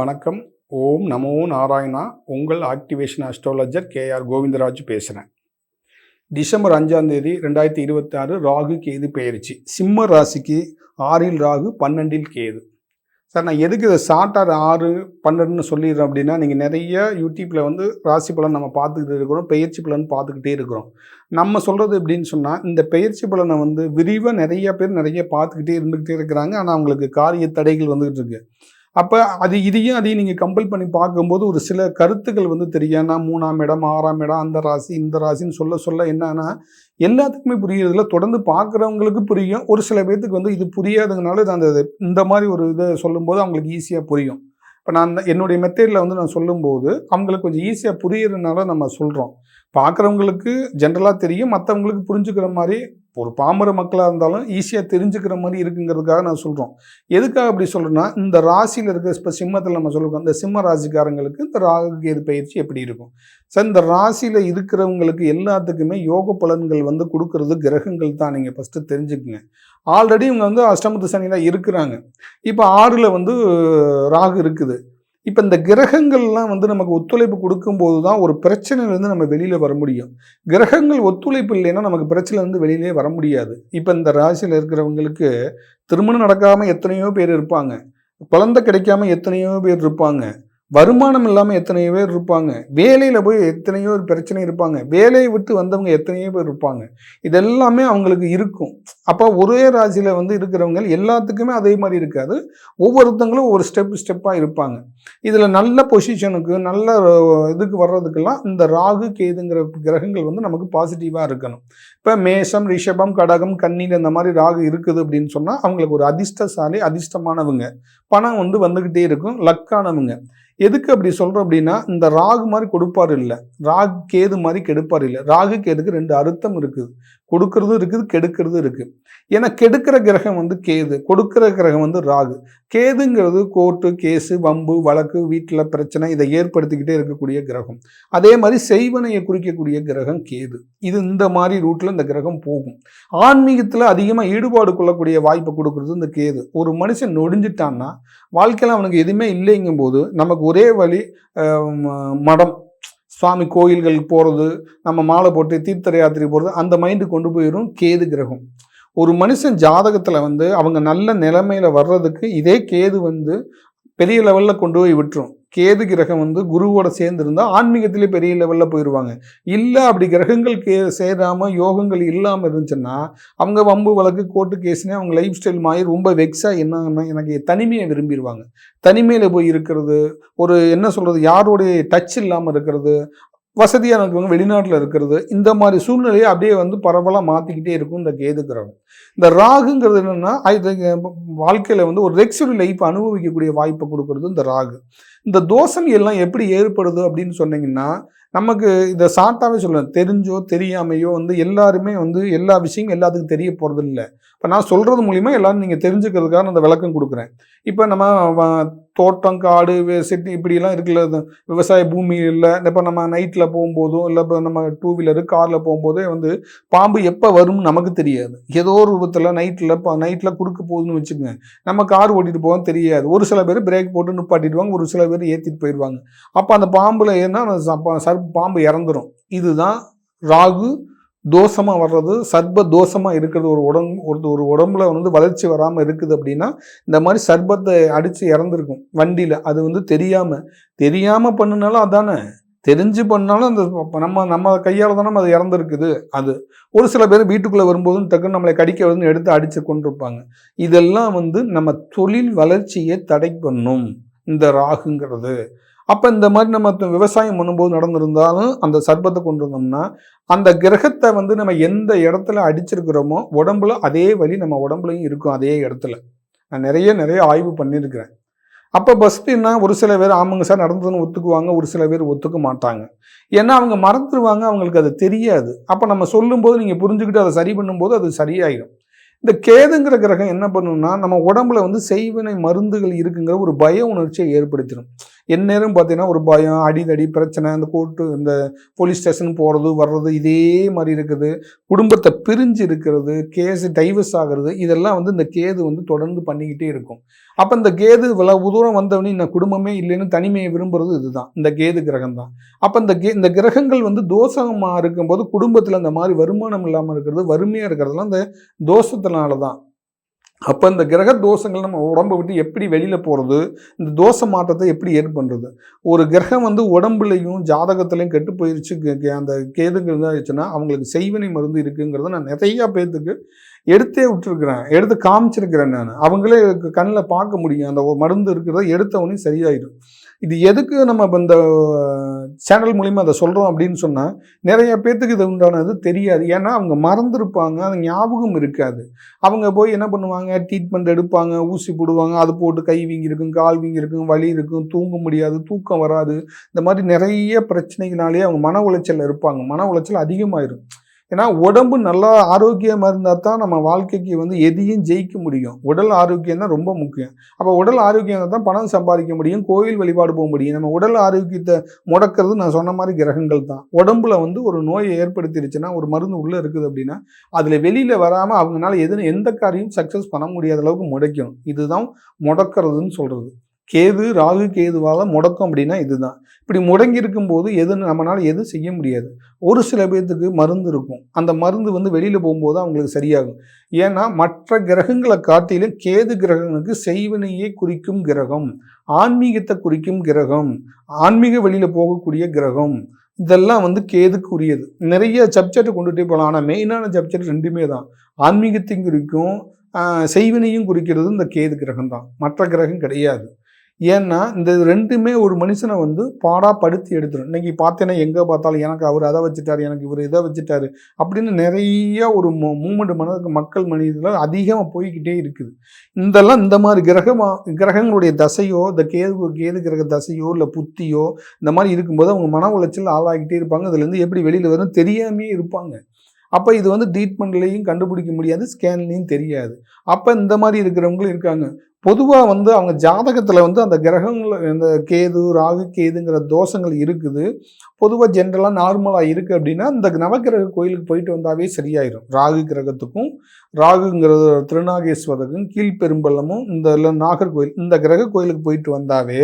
வணக்கம். ஓம் நமோ நாராயணா. உங்கள் activation astrologer KR Govindaraj பேசுகிறேன். டிசம்பர் 5ஆம் தேதி 2026 ராகு கேது பெயர்ச்சி. சிம்ம ராசிக்கு 6இல் ராகு 12இல் கேது. சார், நான் எதுக்கு இதை ஷார்ட்டாக 6 12ன்னு சொல்லிடுறேன் அப்படின்னா, நீங்கள் நிறைய யூடியூப்பில் வந்து ராசி பலன் நம்ம பார்த்துக்கிட்டு இருக்கிறோம், பெயர்ச்சி பலன் பார்த்துக்கிட்டே இருக்கிறோம். நம்ம சொல்கிறது எப்படின்னு சொன்னால், இந்த பெயர்ச்சி பலனை வந்து விரிவாக நிறைய பேர் நிறைய பார்த்துக்கிட்டே இருந்துக்கிட்டே இருக்கிறாங்க. ஆனால் அவங்களுக்கு காரிய தடைகள் வந்துகிட்டு இருக்கு. அப்போ அதையும் நீங்கள் கம்பல் பண்ணி பார்க்கும்போது ஒரு சில கருத்துக்கள் வந்து தெரியும். 3ஆம் இடம் 6ஆம் இடம் அந்த ராசி இந்த ராசின்னு சொல்ல என்னன்னா எல்லாத்துக்குமே புரியுறதுல தொடர்ந்து பார்க்குறவங்களுக்கு புரியும். ஒரு சில பேர்த்துக்கு வந்து இது புரியாததுனால இந்த மாதிரி ஒரு இதை சொல்லும்போது அவங்களுக்கு ஈஸியாக புரியும். இப்போ நான் என்னுடைய மெத்தேடில் வந்து நான் சொல்லும்போது அவங்களுக்கு கொஞ்சம் ஈஸியாக புரியுறதுனால நம்ம சொல்கிறோம். பார்க்குறவங்களுக்கு ஜென்ரலாக தெரியும், மற்றவங்களுக்கு புரிஞ்சுக்கிற மாதிரி ஒரு பாமர மக்களாக இருந்தாலும் ஈஸியாக தெரிஞ்சுக்கிற மாதிரி இருக்குங்கிறதுக்காக நான் சொல்கிறோம். எதுக்காக அப்படி சொல்கிறேன்னா, இந்த ராசியில் இருக்கிற இப்போ சிம்மத்தில் நம்ம சொல்லுவோம், இந்த சிம்ம ராசிக்காரங்களுக்கு இந்த ராகு கேது பயிற்சி எப்படி இருக்கும். சார், இந்த ராசியில் இருக்கிறவங்களுக்கு எல்லாத்துக்குமே யோக பலன்கள் வந்து கொடுக்கறது கிரகங்கள் தான். நீங்கள் ஃபஸ்ட்டு தெரிஞ்சுக்குங்க. ஆல்ரெடி இவங்க வந்து அஷ்டமத்து சனியில் இருக்கிறாங்க. இப்போ 6ல் வந்து ராகு இருக்குது. இப்போ இந்த கிரகங்கள்லாம் வந்து நமக்கு ஒத்துழைப்பு கொடுக்கும்போது தான் ஒரு பிரச்சனையிலேருந்து நம்ம வெளியில் வர முடியும். கிரகங்கள் ஒத்துழைப்பு இல்லைன்னா நமக்கு பிரச்சனைலேருந்து வெளியிலே வர முடியாது. இப்போ இந்த ராசியில் இருக்கிறவங்களுக்கு திருமணம் நடக்காமல் எத்தனையோ பேர் இருப்பாங்க, குழந்தை கிடைக்காம எத்தனையோ பேர் இருப்பாங்க, வருமானம் இல்லாமல் எத்தனையோ பேர் இருப்பாங்க, வேலையில் போய் எத்தனையோ பிரச்சனை இருப்பாங்க, வேலையை விட்டு வந்தவங்க எத்தனையோ பேர் இருப்பாங்க. இதெல்லாமே அவங்களுக்கு இருக்கும். அப்போ ஒரே ராசியில் வந்து இருக்கிறவங்க எல்லாத்துக்குமே அதே மாதிரி இருக்காது. ஒவ்வொருத்தங்களும் ஒரு ஸ்டெப்பாக இருப்பாங்க. இதில் நல்ல பொசிஷனுக்கு நல்ல இதுக்கு வர்றதுக்கெல்லாம் இந்த ராகு கேதுங்கிற கிரகங்கள் வந்து நமக்கு பாசிட்டிவாக இருக்கணும். இப்போ மேஷம் ரிஷபம் கடகம் கன்னியில் இந்த மாதிரி ராகு இருக்குது அப்படின்னு சொன்னால் அவங்களுக்கு ஒரு அதிர்ஷ்டசாலி, அதிர்ஷ்டமானவங்க, பணம் வந்து வந்துக்கிட்டே இருக்கும், லக்கானவங்க. எதுக்கு அப்படி சொல்கிறோம் அப்படின்னா, இந்த ராகு மாதிரி கொடுப்பார் இல்லை, ராகு கேது மாதிரி கெடுப்பார் இல்லை. ராகு கேதுக்கு 2 அர்த்தம் இருக்குது. கொடுக்கறதும் இருக்குது, கெடுக்கிறதும் இருக்குது. ஏன்னா கெடுக்கிற கிரகம் வந்து கேது, கொடுக்கிற கிரகம் வந்து ராகு. கேதுங்கிறது கோர்ட்டு கேஸு வம்பு வழக்கு வீட்டில் பிரச்சனை இதை ஏற்படுத்திக்கிட்டே இருக்கக்கூடிய கிரகம். அதே மாதிரி செய்வனையை குறிக்கக்கூடிய கிரகம் கேது. இது இந்த மாதிரி ரூட்டில் இந்த கிரகம் போகும். ஆன்மீகத்தில் அதிகமாக ஈடுபாடு கொள்ளக்கூடிய வாய்ப்பை கொடுக்குறது இந்த கேது. ஒரு மனுஷன் நொடிஞ்சிட்டான்னா வாழ்க்கையில் அவனுக்கு எதுவுமே இல்லைங்கும் போது நமக்கு ஒரே வழி மடம், சுவாமி கோயில்கள் போகிறது, நம்ம மாலை போட்டு தீர்த்த யாத்திரை போகிறது, அந்த மைண்டு கொண்டு போயிடும் கேது கிரகம். ஒரு மனுஷன் ஜாதகத்தில் வந்து அவங்க நல்ல நிலைமையில வர்றதுக்கு இதே கேது வந்து பெரிய லெவலில் கொண்டு போய் விட்டுரும். கேது கிரகம் வந்து குருவோட சேர்ந்துருந்தால் ஆன்மீகத்திலே பெரிய லெவலில் போயிடுவாங்க. இல்லை அப்படி கிரகங்கள் சேராமல் யோகங்கள் இல்லாமல் இருந்துச்சுன்னா அவங்க வம்பு வழக்கு கோர்ட்டு கேஸ்னே அவங்க லைஃப் ஸ்டைல் மாதிரி ரொம்ப வெக்ஸாக என்னன்னா எனக்கு தனிமையை விரும்பிடுவாங்க. தனிமையில் போய் இருக்கிறது, ஒரு என்ன சொல்கிறது, யாரோடைய டச் இல்லாமல் இருக்கிறது, வசதியாக இருக்கிறவங்க வெளிநாட்டில் இருக்கிறது, இந்த மாதிரி சூழ்நிலையை அப்படியே வந்து பரவலாக மாற்றிக்கிட்டே இருக்கும் இந்த கேது கிரகம். இந்த ராகுங்கிறது என்னென்னா வாழ்க்கையில் வந்து ஒரு லக்ஸுரி லைஃப் அனுபவிக்கக்கூடிய வாய்ப்பை கொடுக்கறது இந்த ராகு. இந்த தோஷம் எல்லாம் எப்படி ஏற்படுது அப்படின்னு சொன்னீங்கன்னா, நமக்கு இதை ஷார்ட்டாகவே சொல்லலாம், தெரிஞ்சோ தெரியாமையோ வந்து எல்லாருமே வந்து எல்லா விஷயமும் எல்லாத்துக்கும் தெரிய போகிறது இல்லை. இப்போ நான் சொல்கிறது மூலிமா எல்லோரும் நீங்கள் தெரிஞ்சுக்கிறதுக்காக அந்த விளக்கம் கொடுக்குறேன். இப்போ நம்ம தோட்டம் காடு சிட்டி இப்படிலாம் இருக்குல்ல, விவசாய பூமி இல்லை, இப்போ நம்ம நைட்டில் போகும்போதும் இல்லை இப்போ நம்ம 2 வீலரு காரில் போகும்போதே வந்து பாம்பு எப்போ வரும்னு நமக்கு தெரியாது. ஏதோ ஒரு விதத்தில் நைட்டில் குறுக்க போகுதுன்னு வச்சுக்கோங்க, நம்ம கார் ஓட்டிகிட்டு போவோம் தெரியாது. ஒரு சில பேர் பிரேக் போட்டு நிப்பாட்டிடுவாங்க, ஒரு சில பேர் ஏற்றிட்டு போயிடுவாங்க. அப்போ அந்த பாம்பில் ஏன்னா பாம்பு இறந்துடும். இதுதான் ராகு தோஷமாக வர்றது, சர்ப தோஷமாக இருக்கிறது. ஒரு உடம்புல வந்து வளர்ச்சி வராமல் இருக்குது அப்படின்னா இந்த மாதிரி சர்பத்தை அடித்து இறந்துருக்கும் வண்டியில். அது வந்து தெரியாமல் பண்ணினாலும் அதானே, தெரிஞ்சு பண்ணாலும் அந்த நம்ம கையால் தானே அது இறந்துருக்குது. அது ஒரு சில பேர் வீட்டுக்குள்ளே வரும்போதும் டக்குன்னு நம்மளை கடிக்க வந்து எடுத்து அடித்து கொண்டிருப்பாங்க. இதெல்லாம் வந்து நம்ம தொழில் வளர்ச்சியை தடை பண்ணும் இந்த ராகுங்கிறது. அப்போ இந்த மாதிரி நம்ம விவசாயம் பண்ணும்போது நடந்திருந்தாலும் அந்த சர்பத்தை கொண்டு வந்தோம்னா அந்த கிரகத்தை வந்து நம்ம எந்த இடத்துல அடிச்சிருக்கிறோமோ உடம்புல அதே வழி நம்ம உடம்புலையும் இருக்கும். அதே இடத்துல நான் நிறைய ஆய்வு பண்ணியிருக்கிறேன். அப்போ ஃபஸ்ட்டுன்னா ஒரு சில பேர் ஆமாங்க சார் நடந்ததுன்னு ஒத்துக்குவாங்க, ஒரு சில பேர் ஒத்துக்க மாட்டாங்க. ஏன்னா அவங்க மறந்துடுவாங்க, அவங்களுக்கு அது தெரியாது. அப்போ நம்ம சொல்லும்போது நீங்கள் புரிஞ்சுக்கிட்டு அதை சரி பண்ணும்போது அது சரியாயிடும். இந்த கேதுங்கிற கிரகம் என்ன பண்ணுன்னா நம்ம உடம்புல வந்து செய்வினை மருந்துகள் இருக்குங்கிற ஒரு பய உணர்ச்சியை ஏற்படுத்திடும். எந்நேரம் பார்த்தீங்கன்னா ஒரு பயம், அடிதடி, பிரச்சனை, இந்த கோர்ட்டு, இந்த போலீஸ் ஸ்டேஷன் போகிறது வர்றது இதே மாதிரி இருக்குது. குடும்பத்தை பிரிஞ்சு இருக்கிறது, கேஸு டைவர்ஸ் ஆகிறது, இதெல்லாம் வந்து இந்த கேது வந்து தொடர்ந்து பண்ணிக்கிட்டே இருக்கும். அப்போ இந்த கேது இவ்வளவு தூரம் வந்தவனே இந்த குடும்பமே இல்லைன்னு தனிமையை விரும்புறது இதுதான், இந்த கேது கிரகம் தான். அப்போ இந்த கிரகங்கள் வந்து தோஷமாக இருக்கும்போது குடும்பத்தில் இந்த மாதிரி வருமானம் இல்லாமல் இருக்கிறது, வறுமையாக இருக்கிறதுலாம் இந்த தோஷத்தினால தான். அப்போ இந்த கிரக தோஷங்கள் நம்ம உடம்பை விட்டு எப்படி வெளியில் போகிறது, இந்த தோஷ மாற்றத்தை எப்படி ஏற்படுறது. ஒரு கிரகம் வந்து உடம்புலையும் ஜாதகத்துலையும் கெட்டு போயிடுச்சு, அந்த கேதுங்கிறது ஆயிடுச்சுன்னா அவங்களுக்கு செய்வினை மருந்து இருக்குங்கிறத நான் நிறையா பேர்த்துக்கு எடுத்தே விட்டுருக்குறேன், எடுத்து காமிச்சிருக்கிறேன். நான் அவங்களே கண்ணில் பார்க்க முடியும், அந்த மருந்து இருக்கிறத எடுத்தவொடனே சரியாயிடும். இது எதுக்கு நம்ம இப்போ இந்த சேனல் மூலிமா அதை சொல்கிறோம் அப்படின்னு சொன்னால், நிறைய பேர்த்துக்கு இது உண்டானது தெரியாது. ஏன்னா அவங்க மறந்துருப்பாங்க, அது ஞாபகம் இருக்காது. அவங்க போய் என்ன பண்ணுவாங்க, ட்ரீட்மெண்ட் எடுப்பாங்க, ஊசி போடுவாங்க, அது போட்டு கை வீங்கியிருக்கும், கால் வீங்கியிருக்கும், வலி இருக்கும், தூங்க முடியாது, தூக்கம் வராது. இந்த மாதிரி நிறைய பிரச்சனைகளாலேயே அவங்க மன உளைச்சல் இருப்பாங்க. மன உளைச்சல் அதிகமாயிரும். ஏன்னா உடம்பு நல்லா ஆரோக்கியமாக இருந்தால் தான் நம்ம வாழ்க்கைக்கு வந்து எதையும் ஜெயிக்க முடியும். உடல் ஆரோக்கியம் தான் ரொம்ப முக்கியம். அப்போ உடல் ஆரோக்கியம் தான் பணம் சம்பாதிக்க முடியும், கோயில் வழிபாடு போக முடியும். நம்ம உடல் ஆரோக்கியத்தை முடக்கிறது நான் சொன்ன மாதிரி கிரகங்கள் தான். உடம்புல வந்து ஒரு நோயை ஏற்படுத்திடுச்சுன்னா, ஒரு மருந்து உள்ளே இருக்குது அப்படின்னா, அதில் வெளியில் வராமல் அவங்களால எந்த காரியம் சக்ஸஸ் பண்ண முடியாத அளவுக்கு முடைக்கணும். இதுதான் முடக்கிறதுன்னு சொல்கிறது. கேது, ராகு கேதுவால் முடக்கம் அப்படின்னா இதுதான். இப்படி முடங்கி இருக்கும்போது நம்மளால் எதுவும் செய்ய முடியாது. ஒரு சில பேர்த்துக்கு மருந்து இருக்கும், அந்த மருந்து வந்து வெளியில் போகும்போது அவங்களுக்கு சரியாகும். ஏன்னா மற்ற கிரகங்களை காட்டிலும் கேது கிரகங்களுக்கு செய்வினையை குறிக்கும் கிரகம், ஆன்மீகத்தை குறிக்கும் கிரகம், ஆன்மீக வெளியில் போகக்கூடிய கிரகம், இதெல்லாம் வந்து கேதுக்கு உரியது. நிறைய சப்ஜெக்ட் கொண்டுகிட்டே போகலாம், ஆனால் மெயினான சப்ஜெக்ட் ரெண்டுமே தான். ஆன்மீகத்தையும் குறிக்கும், செய்வினையும் குறிக்கிறது இந்த கேது கிரகம் தான், மற்ற கிரகம் கிடையாது. ஏன்னா இந்த ரெண்டுமே ஒரு மனுஷனை வந்து பாடாப்படுத்தி எடுத்துடும். இன்னைக்கு பார்த்தேன்னா எங்கே பார்த்தாலும் எனக்கு அவர் அதை வச்சுட்டாரு, எனக்கு இவர் இதை வச்சுட்டாரு அப்படின்னு நிறைய ஒரு மூமெண்ட் மக்கள் மனிதர்கள் அதிகமாக போய்கிட்டே இருக்குது. இந்த மாதிரி கிரகங்களுடைய தசையோ, இந்த கேது கிரக தசையோ இல்லை புத்தியோ இந்த மாதிரி இருக்கும்போது அவங்க மன உளைச்சல் ஆளாகிட்டே இருப்பாங்க. இதுலேருந்து எப்படி வெளியில் வரும் தெரியாமே இருப்பாங்க. அப்போ இது வந்து ட்ரீட்மெண்ட்லேயும் கண்டுபிடிக்க முடியாது, ஸ்கேன்லேயும் தெரியாது. அப்போ இந்த மாதிரி இருக்கிறவங்களும் இருக்காங்க. பொதுவாக வந்து அவங்க ஜாதகத்தில் வந்து அந்த கிரகங்கள், இந்த கேது, ராகு கேதுங்கிற தோஷங்கள் இருக்குது. பொதுவாக ஜென்ரலாக நார்மலாக இருக்குது அப்படின்னா இந்த நவகிரக கோயிலுக்கு போயிட்டு வந்தாவே சரியாயிடும். ராகு கிரகத்துக்கும், ராகுங்கிறது திருநாகேஸ்வரருக்கும், கீழ்பெரும்பள்ளமும், இந்த நாகர்கோயில், இந்த கிரக கோயிலுக்கு போயிட்டு வந்தாவே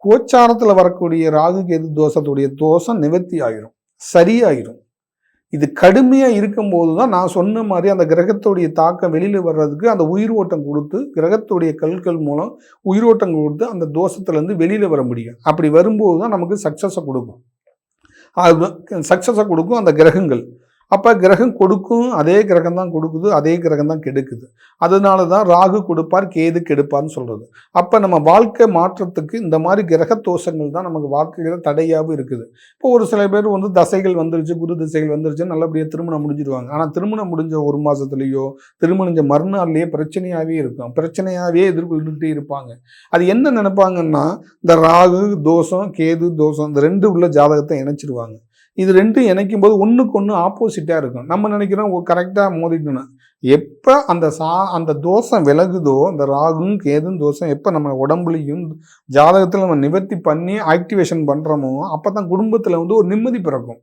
கோச்சாரத்தில் வரக்கூடிய ராகு கேது தோஷத்துடைய தோஷம் நிவர்த்தி ஆகிரும், சரியாயிரும். இது கடுமையாக இருக்கும்போது தான் நான் சொன்ன மாதிரி அந்த கிரகத்துடைய தாக்கம் வெளியில் வர்றதுக்கு அந்த உயிர் ஓட்டம் கொடுத்து, கிரகத்துடைய கல்கள் மூலம் உயிரோட்டம் கொடுத்து அந்த தோஷத்துலேருந்து வெளியில் வர முடியும். அப்படி வரும்போது தான் நமக்கு சக்ஸஸை கொடுக்கும். சக்ஸஸை கொடுக்கும் அந்த கிரகங்கள். அப்போ கிரகம் கொடுக்கும், அதே கிரகம் தான் கொடுக்குது, அதே கிரகம் தான் கெடுக்குது. அதனால தான் ராகு கொடுப்பார், கேது கெடுப்பார்னு சொல்கிறது. அப்போ நம்ம வாழ்க்கை மாற்றத்துக்கு இந்த மாதிரி கிரக தோஷங்கள் தான் நமக்கு வாழ்க்கையில் தடையாகவும் இருக்குது. இப்போ ஒரு சில பேர் வந்து தசைகள் வந்துருச்சு, குரு தசைகள் வந்துருச்சு, நல்லபடியாக திருமணம் முடிஞ்சிடுவாங்க. ஆனால் திருமணம் முடிஞ்ச ஒரு மாதத்துலேயோ திருமணம் மறுநாள்லேயே பிரச்சனையாகவே இருக்கும், பிரச்சனையாகவே எதிர்கொண்டுகிட்டே இருப்பாங்க. அது என்ன நினைப்பாங்கன்னா, இந்த ராகு தோஷம், கேது தோஷம், இந்த ரெண்டு உள்ள ஜாதகத்தை இணைச்சிடுவாங்க. இது ரெண்டும் இணைக்கும் போது ஒன்றுக்கு ஒன்று ஆப்போசிட்டாக இருக்கும். நம்ம நினைக்கிறோம் கரெக்டாக மோதிக்கணும். எப்போ அந்த தோஷம் விலகுதோ, இந்த ராகும் கேதும் தோஷம் எப்போ நம்ம உடம்புலையும் ஜாதகத்தில் நம்ம நிவர்த்தி பண்ணி ஆக்டிவேஷன் பண்ணுறோமோ அப்போ தான் குடும்பத்தில் வந்து ஒரு நிம்மதி பிறக்கும்.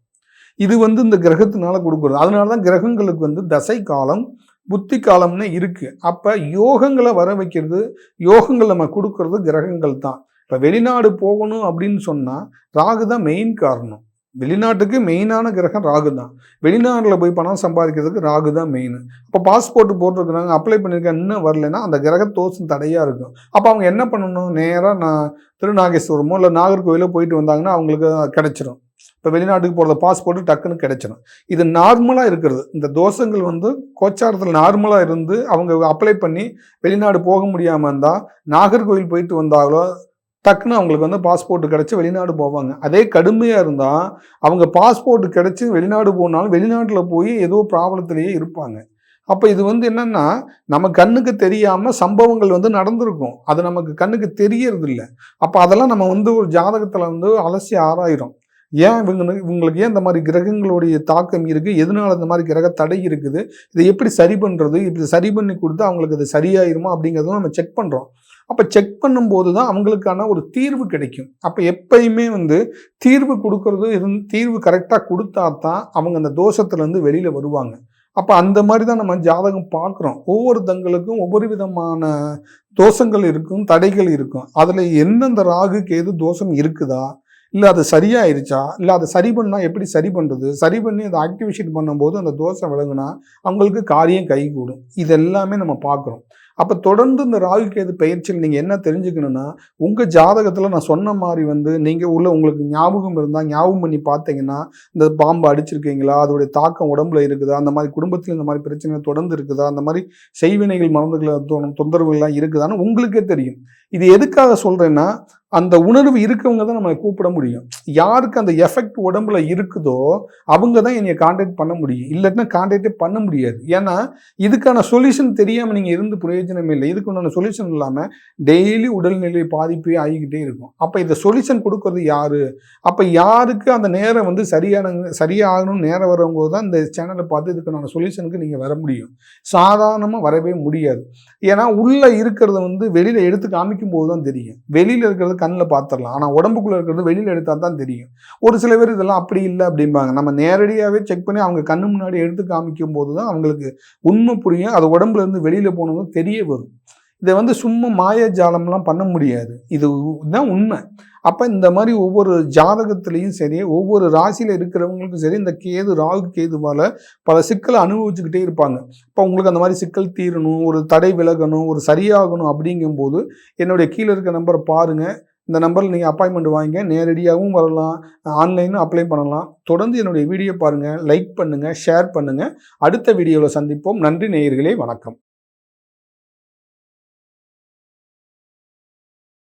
இது வந்து இந்த கிரகத்தினால கொடுக்குறது. அதனால தான் கிரகங்களுக்கு வந்து தசை காலம், புத்தி காலம்னு இருக்குது. அப்போ யோகங்களை வர வைக்கிறது, யோகங்கள் நம்ம கொடுக்கறது கிரகங்கள் தான். இப்போ வெளிநாடு போகணும் அப்படின்னு சொன்னால் ராகு தான் மெயின் காரணம். வெளிநாட்டுக்கு மெயினான கிரகம் ராகு தான். வெளிநாட்டில் போய் பணம் சம்பாதிக்கிறதுக்கு ராகு தான் மெயின். அப்போ பாஸ்போர்ட் போட்டிருக்கிறாங்க, அப்ளை பண்ணியிருக்கேன், இன்னும் வரலைன்னா அந்த கிரக தோஷம் தடையாக இருக்கும். அப்போ அவங்க என்ன பண்ணணும், நேராக நான் திருநாகேஸ்வரமோ இல்லை நாகர்கோவிலோ போயிட்டு வந்தாங்கன்னா அவங்களுக்கு கிடைச்சிடும். இப்போ வெளிநாட்டுக்கு போகிறத பாஸ்போர்ட்டு டக்குன்னு கிடைச்சிடும். இது நார்மலாக இருக்கிறது. இந்த தோஷங்கள் வந்து கோச்சாரத்தில் நார்மலாக இருந்து அவங்க அப்ளை பண்ணி வெளிநாடு போக முடியாமல் இருந்தால் நாகர்கோவில் போயிட்டு வந்தாங்களோ டக்குன்னு அவங்களுக்கு வந்து பாஸ்போர்ட் கிடச்சி வெளிநாடு போவாங்க. அதே கடுமையாக இருந்தால் அவங்க பாஸ்போர்ட் கிடச்சி வெளிநாடு போனாலும் வெளிநாட்டில் போய் ஏதோ ப்ராப்ளத்திலேயே இருப்பாங்க. அப்போ இது வந்து என்னென்னா, நம்ம கண்ணுக்கு தெரியாமல் சம்பவங்கள் வந்து நடந்திருக்கும், அது நமக்கு கண்ணுக்கு தெரியறதில்ல. அப்போ அதெல்லாம் நம்ம வந்து ஒரு ஜாதகத்தில் வந்து அலசி ஆராயிரும். ஏன் இவங்களுக்கு ஏன் இந்த மாதிரி கிரகங்களுடைய தாக்கம் இருக்குது, எதனால இந்த மாதிரி கிரக தடை இருக்குது, இதை எப்படி சரி பண்ணுறது, இப்படி சரி பண்ணி கொடுத்தா அவங்களுக்கு அது சரியாயிருமா அப்படிங்கிறதும் நம்ம செக் பண்ணுறோம். அப்போ செக் பண்ணும்போது தான் அவங்களுக்கான ஒரு தீர்வு கிடைக்கும். அப்போ எப்பயுமே தீர்வு கொடுக்கறது தீர்வு கரெக்டாக கொடுத்தா தான் அவங்க அந்த தோஷத்துலேருந்து வெளியில் வருவாங்க. அப்போ அந்த மாதிரி தான் நம்ம ஜாதகம் பார்க்குறோம். ஒவ்வொருத்தங்களுக்கும் ஒவ்வொரு விதமான தோஷங்கள் இருக்கும், தடைகள் இருக்கும். அதில் எந்தெந்த ராகு கேது தோஷம் இருக்குதா, இல்லை அது சரியாயிருச்சா, இல்லை அதை சரி பண்ணால் எப்படி சரி பண்ணுறது, சரி பண்ணி அதை ஆக்டிவேஷன் பண்ணும்போது அந்த தோஷம் விலகுனா அவங்களுக்கு காரியம் கைகூடும். இது எல்லாமே நம்ம பார்க்குறோம். அப்போ தொடர்ந்து இந்த ராகு கேது பயிற்சியில் நீங்கள் என்ன தெரிஞ்சுக்கணுன்னா, உங்கள் ஜாதகத்தில் நான் சொன்ன மாதிரி நீங்கள் உங்களுக்கு ஞாபகம் இருந்தால் ஞாபகம் பண்ணி பார்த்தீங்கன்னா, இந்த பாம்பு அடிச்சிருக்கீங்களா, அதோடைய தாக்கம் உடம்புல இருக்குதா, அந்த மாதிரி குடும்பத்தில் இந்த மாதிரி பிரச்சனைகள் தொடர்ந்து இருக்குதா, அந்த மாதிரி செய்வினைகள் மறந்துகளை தொந்தரவுகள்லாம் இருக்குதான்னு உங்களுக்கே தெரியும். இது எதுக்காக சொல்கிறேன்னா, அந்த உணர்வு இருக்கவங்க தான் நம்மளை கூப்பிட முடியும். யாருக்கு அந்த எஃபெக்ட் உடம்புல இருக்குதோ அவங்க தான் என்னை கான்டாக்ட் பண்ண முடியும். இல்லைன்னா கான்டாக்டே பண்ண முடியாது. ஏன்னா இதுக்கான சொல்யூஷன் தெரியாமல் நீங்கள் இருந்து பிரயோஜனமே இல்லை. இதுக்கு உண்டான சொல்யூஷன் இல்லாமல் டெய்லி உடல்நிலை பாதிப்பே ஆகிக்கிட்டே இருக்கும். அப்போ இந்த சொல்யூஷன் கொடுக்கறது யாரு? அப்போ யாருக்கு அந்த நேரம் சரியாகணும்னு நேரம் வரவங்க தான் இந்த சேனலை பார்த்து இதுக்கான சொல்யூஷனுக்கு நீங்கள் வர முடியும். சாதாரணமாக வரவே முடியாது. ஏன்னா உள்ள இருக்கிறத வெளியில் எடுத்து காமிக்கும் போது தான் தெரியும். வெளியில் இருக்கிறது கண்ணில் பார்த்துடலாம், ஆனால் உடம்புக்குள்ளே இருக்கிறது வெளியில் எடுத்தால் தான் தெரியும். ஒரு சில பேர் இதெல்லாம் அப்படி இல்லை அப்படிம்பாங்க. நம்ம நேரடியாகவே செக் பண்ணி அவங்க கண்ணு முன்னாடி எடுத்து காமிக்கும் போது தான் அவங்களுக்கு உண்மை புரியும். அது உடம்புல இருந்து வெளியில் போனதும் தெரிய வரும். இதை சும்மா மாயஜாலம்லாம் பண்ண முடியாது. இதுதான் உண்மை. அப்போ இந்த மாதிரி ஒவ்வொரு ஜாதகத்திலையும் சரி, ஒவ்வொரு ராசியில் இருக்கிறவங்களுக்கும் சரி, இந்த ராகு கேதுவால் பல சிக்கலை அனுபவிச்சுக்கிட்டே இருப்பாங்க. இப்போ உங்களுக்கு அந்த மாதிரி சிக்கல் தீரணும், ஒரு தடை விலகணும், ஒரு சரியாகணும் அப்படிங்கும்போது என்னுடைய கீழே இருக்க நம்பரை பாருங்கள். இந்த நம்பரில் நீங்கள் அப்பாயின்மெண்ட் வாங்கிங்க. நேரடியாகவும் வரலாம், ஆன்லைனும் அப்ளை பண்ணலாம். தொடர்ந்து என்னுடைய வீடியோ பாருங்கள், லைக் பண்ணுங்கள், ஷேர் பண்ணுங்கள். அடுத்த வீடியோவில் சந்திப்போம். நன்றி நேயர்களே, வணக்கம்.